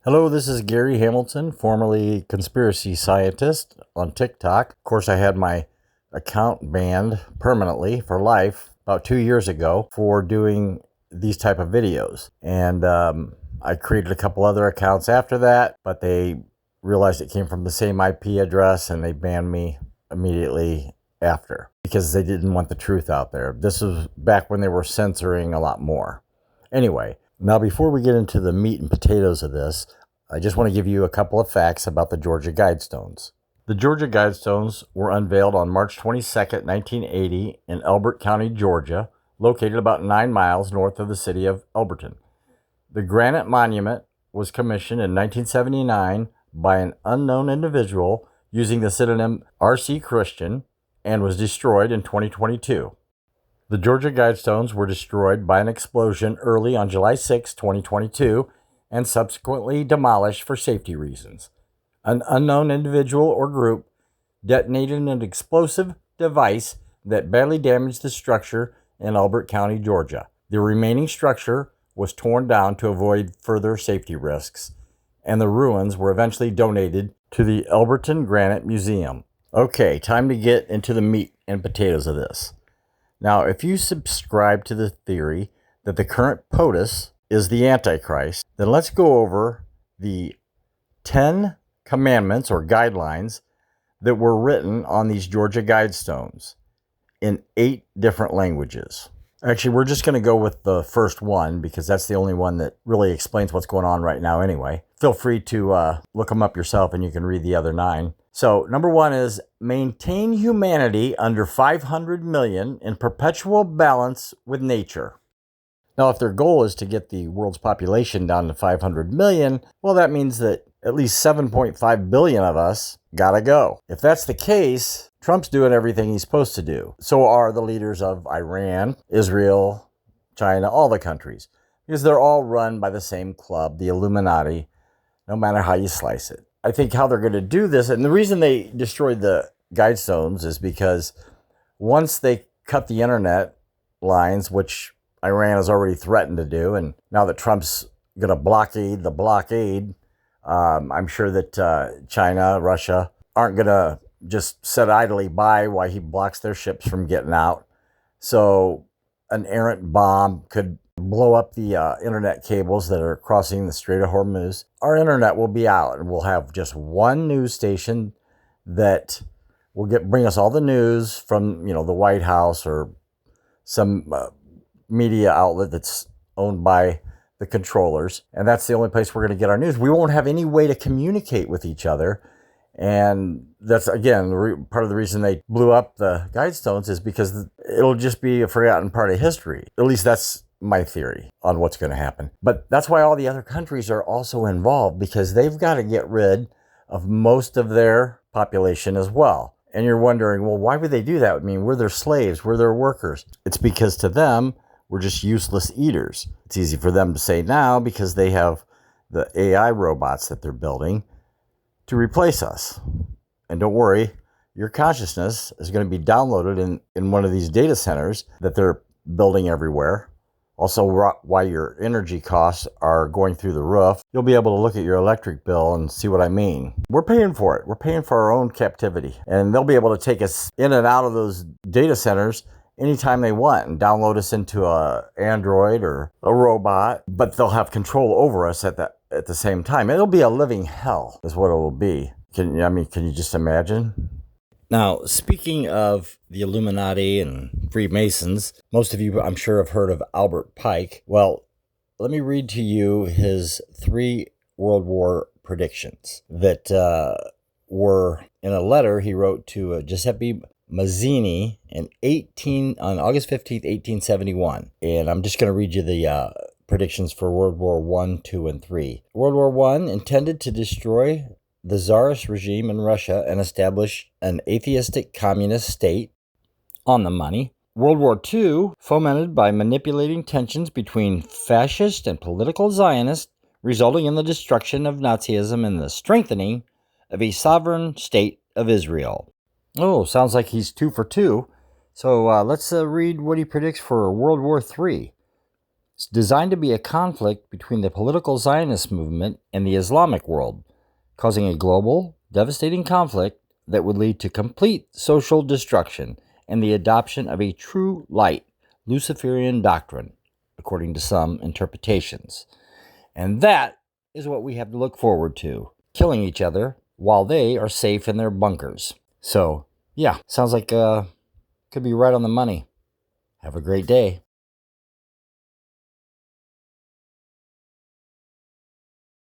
Hello, this is Gary Hamilton, formerly conspiracy scientist on TikTok. Of course, I had my account banned permanently for life about 2 years ago for doing these type of videos. And I created a couple other accounts after that, but they realized it came from the same IP address and they banned me immediately after because they didn't want the truth out there. This was back when they were censoring a lot more. Anyway, now before we get into the meat and potatoes of this, I just want to give you a couple of facts about the Georgia Guidestones. The Georgia Guidestones were unveiled on March 22nd, 1980 in Elbert County, Georgia, located about 9 miles north of the city of Elberton. The granite monument was commissioned in 1979 by an unknown individual using the pseudonym R.C. Christian and was destroyed in 2022. The Georgia Guidestones were destroyed by an explosion early on July 6, 2022, and subsequently demolished for safety reasons. An unknown individual or group detonated an explosive device that badly damaged the structure in Elbert County, Georgia. The remaining structure was torn down to avoid further safety risks, and the ruins were eventually donated to the Elberton Granite Museum. Okay, time to get into the meat and potatoes of this. Now, if you subscribe to the theory that the current POTUS is the Antichrist, then let's go over the 10 commandments or guidelines that were written on these Georgia Guidestones in 8 different languages. Actually, we're just going to go with the first one because that's the only one that really explains what's going on right now anyway. Feel free to look them up yourself and you can read the other 9. So, number 1 is maintain humanity under 500 million in perpetual balance with nature. Now, if their goal is to get the world's population down to 500 million, well, that means that at least 7.5 billion of us gotta go. If that's the case, Trump's doing everything he's supposed to do. So are the leaders of Iran, Israel, China, all the countries, because they're all run by the same club, the Illuminati, no matter how you slice it. I think how they're going to do this, and the reason they destroyed the Guidestones is because once they cut the internet lines, which Iran has already threatened to do, and now that Trump's going to blockade the blockade, I'm sure that China, Russia aren't going to just sit idly by while he blocks their ships from getting out. So an errant bomb could blow up the internet cables that are crossing the Strait of Hormuz. Our internet will be out, and we'll have just one news station that will bring us all the news from, the White House or some media outlet that's owned by the controllers, and that's the only place we're going to get our news. We won't have any way to communicate with each other, and that's, again, part of the reason they blew up the Guidestones is because it'll just be a forgotten part of history. At least that's my theory on what's going to happen. But that's why all the other countries are also involved, because they've got to get rid of most of their population as well. And you're wondering, well, why would they do that? I mean, we're their slaves, we're their workers. It's because to them, we're just useless eaters. It's easy for them to say now because they have the AI robots that they're building to replace us. And don't worry, your consciousness is going to be downloaded in one of these data centers that they're building everywhere. Also, why your energy costs are going through the roof. You'll be able to look at your electric bill and see what I mean. We're paying for it. We're paying for our own captivity. And they'll be able to take us in and out of those data centers anytime they want and download us into a Android or a robot. But they'll have control over us at the same time. It'll be a living hell is what it will be. Can you just imagine? Now, speaking of the Illuminati and Freemasons, most of you, I'm sure, have heard of Albert Pike. Well, let me read to you his 3 World War predictions that were in a letter he wrote to Giuseppe Mazzini on August 15th, 1871. And I'm just going to read you the predictions for World War I, II, and III. World War I intended to destroy the Tsarist regime in Russia and establish an atheistic communist state. On the money. World War II, fomented by manipulating tensions between fascist and political Zionists, resulting in the destruction of Nazism and the strengthening of a sovereign state of Israel. Oh, sounds like he's 2 for 2. So let's read what he predicts for World War III. It's designed to be a conflict between the political Zionist movement and the Islamic world, causing a global, devastating conflict that would lead to complete social destruction and the adoption of a true light Luciferian doctrine, according to some interpretations. And that is what we have to look forward to, killing each other while they are safe in their bunkers. So, yeah, sounds like could be right on the money. Have a great day.